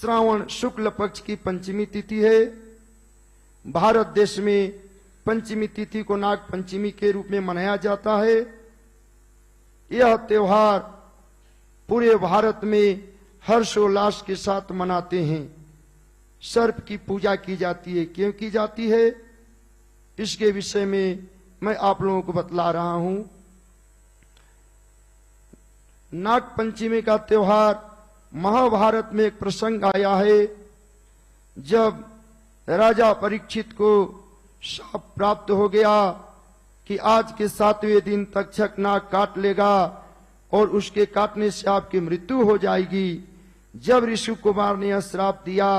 श्रावण शुक्ल पक्ष की पंचमी तिथि है। भारत देश में पंचमी तिथि को नाग पंचमी के रूप में मनाया जाता है। यह त्योहार पूरे भारत में हर्षोल्लास के साथ मनाते हैं। सर्प की पूजा की जाती है। क्यों की जाती है, इसके विषय में मैं आप लोगों को बतला रहा हूं। नाग पंचमी का त्योहार महाभारत में एक प्रसंग आया है, जब राजा परीक्षित को शाप प्राप्त हो गया कि आज के 7वें दिन तक्षक नाग काट लेगा और उसके काटने से आपकी मृत्यु हो जाएगी। जब ऋषि कुमार ने यह श्राप दिया,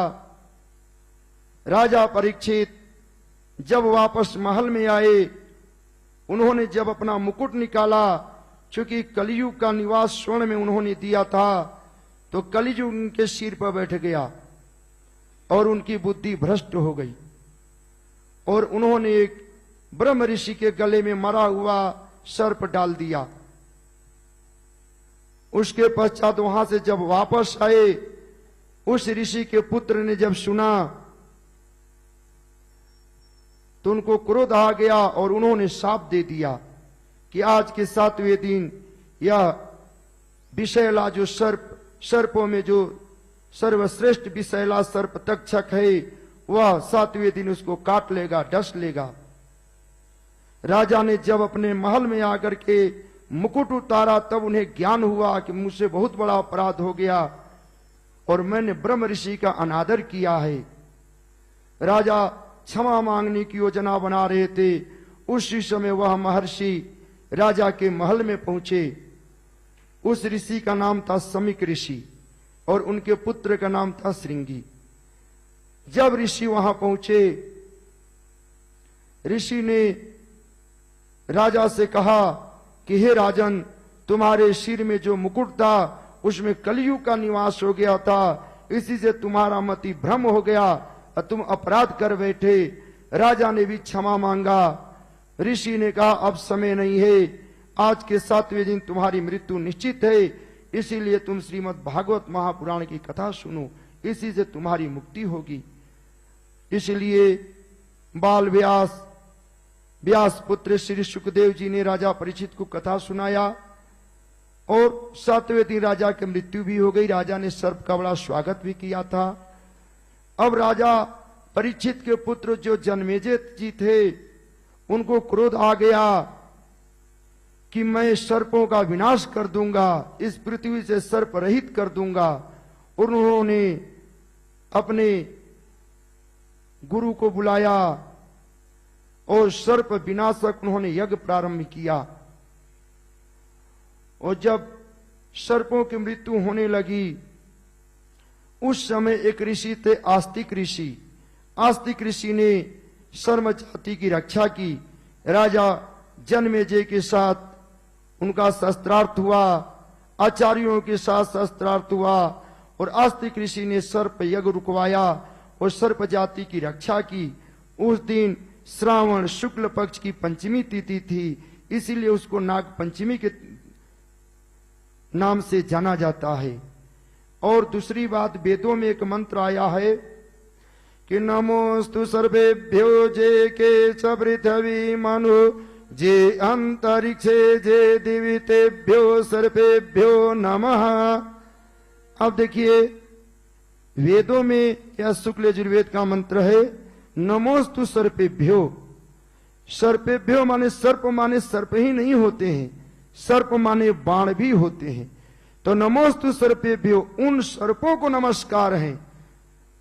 राजा परीक्षित जब वापस महल में आए, उन्होंने जब अपना मुकुट निकाला, क्योंकि कलियुग का निवास स्वर्ण में उन्होंने दिया था, तो कलियुग उनके सिर पर बैठ गया और उनकी बुद्धि भ्रष्ट हो गई और उन्होंने एक ब्रह्म ऋषि के गले में मरा हुआ सर्प डाल दिया। उसके पश्चात वहां से जब वापस आए, उस ऋषि के पुत्र ने जब सुना तो उनको क्रोध आ गया और उन्होंने शाप दे दिया कि आज के 7वें दिन यह विषैला जो सर्पों में जो सर्वश्रेष्ठ विषैला सर्प तक्षक है, वह 7वें दिन उसको काट लेगा, डस लेगा। राजा ने जब अपने महल में आकर के मुकुट उतारा, तब उन्हें ज्ञान हुआ कि मुझसे बहुत बड़ा अपराध हो गया और मैंने ब्रह्म ऋषि का अनादर किया है। राजा क्षमा मांगने की योजना बना रहे थे। उसी समय वह महर्षि राजा के महल में पहुंचे। उस ऋषि का नाम था समीक ऋषि और उनके पुत्र का नाम था श्रृंगी। जब ऋषि वहां पहुंचे, ऋषि ने राजा से कहा कि हे राजन, तुम्हारे सिर में जो मुकुट था उसमें कलियुग का निवास हो गया था, इसी से तुम्हारा मति भ्रम हो गया और तुम अपराध कर बैठे। राजा ने भी क्षमा मांगा। ऋषि ने कहा अब समय नहीं है, आज के 7वें दिन तुम्हारी मृत्यु निश्चित है, इसीलिए तुम श्रीमद् भागवत महापुराण की कथा सुनो, इसी से तुम्हारी मुक्ति होगी। इसलिए बाल व्यास पुत्र श्री सुखदेव जी ने राजा परीक्षित को कथा सुनाया और 7वें दिन राजा की मृत्यु भी हो गई। राजा ने सर्प का बड़ा स्वागत भी किया था। अब राजा परीक्षित के पुत्र जो जन्मेजय जी थे, उनको क्रोध आ गया कि मैं सर्पों का विनाश कर दूंगा, इस पृथ्वी से सर्प रहित कर दूंगा। और उन्होंने अपने गुरु को बुलाया और सर्प विनाशक उन्होंने यज्ञ प्रारंभ किया। और जब सर्पों की मृत्यु होने लगी, उस समय एक ऋषि थे आस्तिक ऋषि। आस्तिक ऋषि ने सर्प जाति की रक्षा की। राजा जन्मेजय के साथ उनका शस्त्रार्थ हुआ, आचार्यों के साथ शस्त्रार्थ हुआ और आस्तिक ऋषि ने सर्प यज्ञ रुकवाया और सर्प जाति की रक्षा की। उस दिन श्रावण शुक्ल पक्ष की पंचमी तिथि थी, इसीलिए उसको नाग पंचमी के नाम से जाना जाता है। और दूसरी बात, वेदों में एक मंत्र आया है कि नमोस्तु सर्वेभ्यो जे के च पृथ्वी मनु जे अंतरिक्षे जे दिवितेभ्यो सर्पेभ्यो नमः। अब देखिए, वेदों में यह शुक्ल यजुर्वेद का मंत्र है, नमोस्तु सर्पेभ्यो। सर्पेभ्यो माने सर्प ही नहीं होते हैं, सर्प माने बाण भी होते हैं। तो नमोस्तु सर्पेभ्यो, उन सर्पों को नमस्कार है,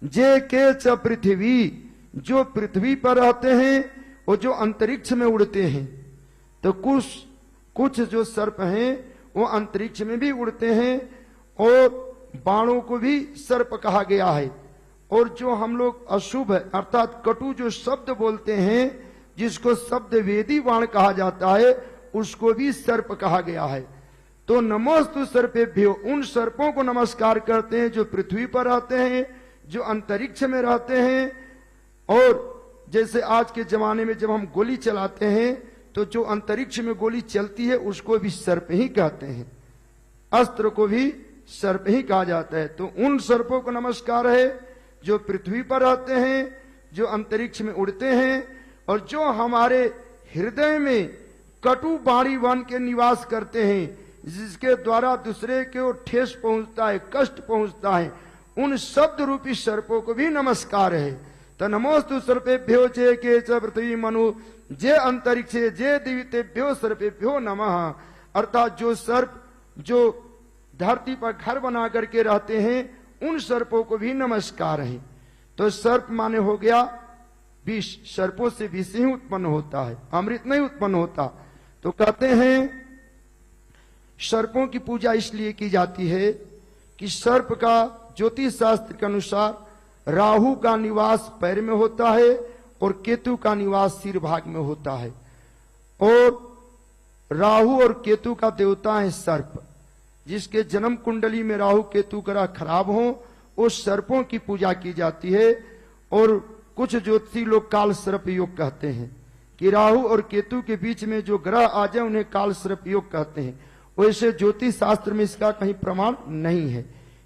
जे के च पृथ्वी, जो पृथ्वी पर रहते हैं और जो अंतरिक्ष में उड़ते हैं। तो कुछ जो सर्प हैं वो अंतरिक्ष में भी उड़ते हैं और बाणों को भी सर्प कहा गया है। और जो हम लोग अशुभ अर्थात कटु जो शब्द बोलते हैं, जिसको शब्द वेदी बाण कहा जाता है, उसको भी सर्प कहा गया है। तो नमोस्तु सर्पेभ्यो, उन सर्पों को नमस्कार करते हैं जो पृथ्वी पर रहते हैं, जो अंतरिक्ष में रहते हैं। और जैसे आज के जमाने में जब हम गोली चलाते हैं, तो जो अंतरिक्ष में गोली चलती है उसको भी सर्प ही कहते हैं, अस्त्र को भी सर्प ही कहा जाता है। तो उन सर्पों को नमस्कार है जो पृथ्वी पर रहते हैं, जो अंतरिक्ष में उड़ते हैं, और जो हमारे हृदय में कटु वाणी बन के निवास करते हैं, जिसके द्वारा दूसरे को ठेस पहुंचता है, कष्ट पहुंचता है। उन शब्द रूपी सर्पों को भी नमस्कार है। तो नमोस्तु सर्पेभ्यो जे के च पृथ्वी मनु जे अंतरिक्षे जे दिवितेभ्यो सर्पेभ्यो नमः। अर्थात जो सर्प जो धरती पर घर बना करके रहते हैं, उन सर्पों को भी नमस्कार है। तो सर्प माने हो गया विष, सर्पों से विष ही उत्पन्न होता है, अमृत नहीं उत्पन्न होता। तो कहते हैं सर्पों की पूजा इसलिए की जाती है कि सर्प का ज्योतिष शास्त्र के अनुसार राहु का निवास पैर में होता है और केतु का निवास सिर भाग में होता है। और राहु और केतु का देवता है सर्प। जिसके जन्म कुंडली में राहु केतु ग्रह खराब हो, उस सर्पों की पूजा की जाती है। और कुछ ज्योतिषी लोग काल सर्प योग कहते हैं कि राहु और केतु के बीच में जो ग्रह आ जाए उन्हें काल सर्प योग कहते हैं। वैसे ज्योतिष शास्त्र में इसका कहीं प्रमाण नहीं है,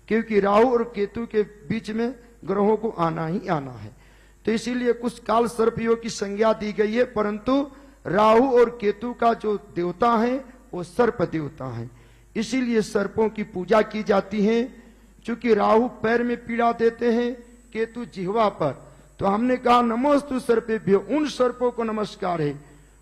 क्योंकि राहु और केतु के बीच में ग्रहों को आना ही आना है। तो इसीलिए कुछ काल सर्प योग की संज्ञा दी गई है, परंतु राहु और केतु का जो देवता है वो सर्प देवता है। इसीलिए सर्पों की पूजा की जाती है। चूंकि राहु पैर में पीड़ा देते हैं, केतु जिह्वा पर, तो हमने कहा नमोस्तु सर्पेभ्यो, उन सर्पों को नमस्कार है,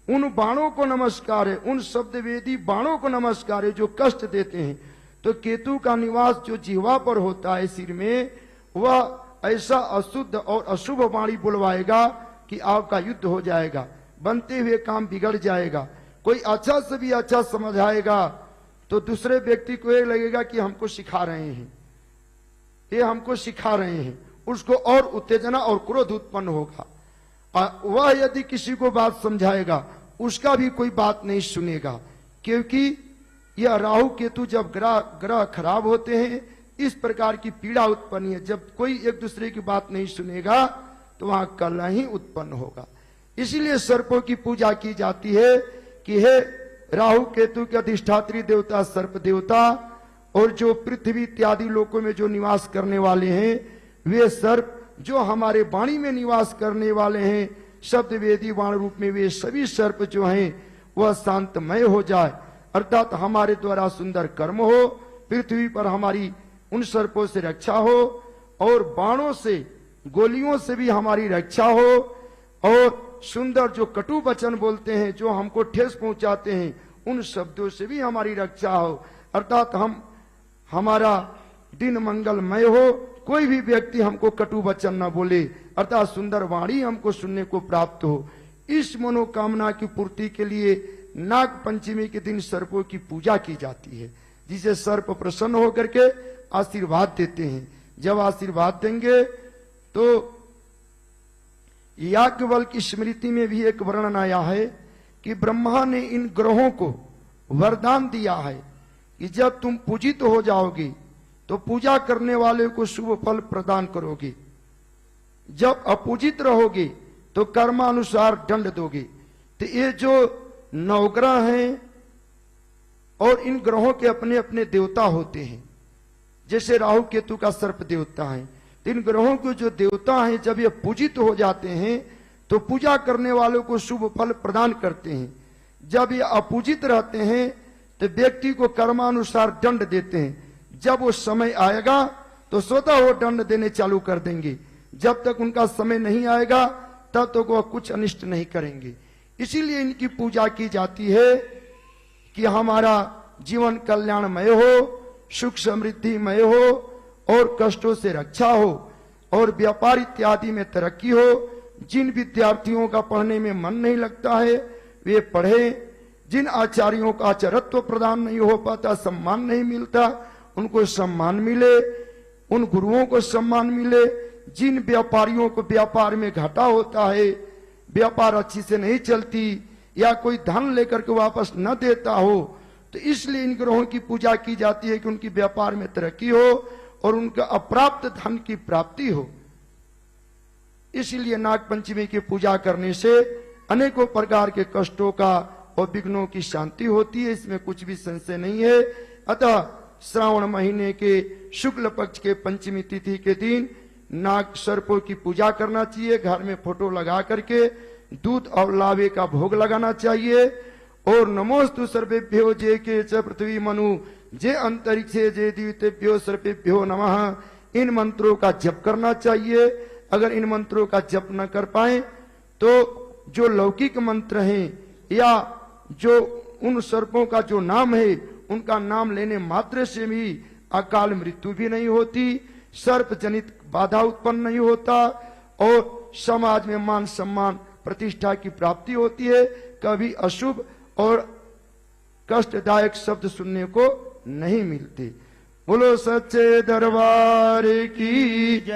उन बाणों को नमस्कार है, उन शब्द वेदी बाणों को नमस्कार है जो कष्ट देते हैं। तो केतु का निवास जो जिह्वा पर होता है सिर में, वह ऐसा अशुद्ध और अशुभ वाणी बुलवाएगा कि आपका युद्ध हो जाएगा, बनते हुए काम बिगड़ जाएगा। कोई अच्छा से भी अच्छा समझाएगा तो दूसरे व्यक्ति को ये लगेगा कि हमको सिखा रहे हैं, ये हमको सिखा रहे हैं, उसको और उत्तेजना और क्रोध उत्पन्न होगा। वह यदि किसी को बात समझाएगा उसका भी कोई बात नहीं सुनेगा, क्योंकि यह राहु केतु जब ग्रह खराब होते हैं इस प्रकार की पीड़ा उत्पन्न है। जब कोई एक दूसरे की बात नहीं सुनेगा तो वहां कलह ही उत्पन्न होगा। इसीलिए सर्पों की पूजा की जाती है कि हे राहु केतु के अधिष्ठात्री देवता सर्प देवता, और जो पृथ्वी इत्यादि लोकों में जो निवास करने वाले हैं वे सर्प, जो हमारे वाणी में निवास करने वाले हैं शब्द वेदी वाण रूप में, वे सभी सर्प जो हैं वह शांतमय हो जाए, अर्थात हमारे द्वारा सुंदर कर्म हो, पृथ्वी पर हमारी उन सर्पों से रक्षा हो, और बाणों से गोलियों से भी हमारी रक्षा हो, और सुंदर जो कटु वचन बोलते हैं जो हमको ठेस पहुंचाते हैं उन शब्दों से भी हमारी रक्षा हो, अर्थात हमारा दिन मंगलमय हो, कोई भी व्यक्ति हमको कटु वचन न बोले, अर्थात सुंदर वाणी हमको सुनने को प्राप्त हो। इस मनोकामना की पूर्ति के लिए नाग पंचमी के दिन सर्पों की पूजा की जाती है, जिसे सर्प प्रसन्न होकर के आशीर्वाद देते हैं। जब आशीर्वाद देंगे तो याज्ञवल की स्मृति में भी एक वर्णन आया है कि ब्रह्मा ने इन ग्रहों को वरदान दिया है कि जब तुम पूजित हो जाओगे तो पूजा करने वाले को शुभ फल प्रदान करोगे, जब अपूजित रहोगे तो कर्मानुसार दंड दोगे। तो ये जो नवग्रह हैं और इन ग्रहों के अपने अपने देवता होते हैं, जैसे राहु केतु का सर्प देवता है, तो इन ग्रहों के जो देवता हैं जब ये पूजित हो जाते हैं तो पूजा करने वालों को शुभ फल प्रदान करते हैं। जब ये अपूजित रहते हैं तो व्यक्ति को कर्मानुसार दंड देते हैं। जब वो समय आएगा तो स्वतः वो दंड देने चालू कर देंगे, जब तक उनका समय नहीं आएगा तब तक वह कुछ अनिष्ट नहीं करेंगे। इसीलिए इनकी पूजा की जाती है कि हमारा जीवन कल्याणमय हो, सुख समृद्धिमय हो, और कष्टों से रक्षा हो, और व्यापार इत्यादि में तरक्की हो। जिन विद्यार्थियों का पढ़ने में मन नहीं लगता है वे पढ़े, जिन आचार्यों का आचार्यत्व प्रदान नहीं हो पाता, सम्मान नहीं मिलता, उनको सम्मान मिले, उन गुरुओं को सम्मान मिले। जिन व्यापारियों को व्यापार में घाटा होता है, व्यापार अच्छी से नहीं चलती, या कोई धन लेकर के वापस न देता हो, तो इसलिए इन ग्रहों की पूजा की जाती है कि उनकी व्यापार में तरक्की हो और उनका अप्राप्त धन की प्राप्ति हो। इसलिए नाग पंचमी की पूजा करने से अनेकों प्रकार के कष्टों का और विघ्नों की शांति होती है, इसमें कुछ भी संशय नहीं है। अतः श्रावण महीने के शुक्ल पक्ष के पंचमी तिथि के दिन नाग सर्पों की पूजा करना चाहिए। घर में फोटो लगा करके दूध और लावे का भोग लगाना चाहिए। और नमोस्तु सर्वेभ्यो जे के च पृथ्वी मनु जे अंतरिक्षे जे द्वितेभ्यो सर्वेभ्यो नमः, इन मंत्रों का जप करना चाहिए। अगर इन मंत्रों का जप न कर पाए तो जो लौकिक मंत्र हैं या जो उन सर्पों का जो नाम है उनका नाम लेने मात्र से भी अकाल मृत्यु भी नहीं होती, सर्प जनित बाधा उत्पन्न नहीं होता और समाज में मान सम्मान प्रतिष्ठा की प्राप्ति होती है। कभी अशुभ और कष्टदायक शब्द सुनने को नहीं मिलते। बोलो सच्चे दरबार की जय।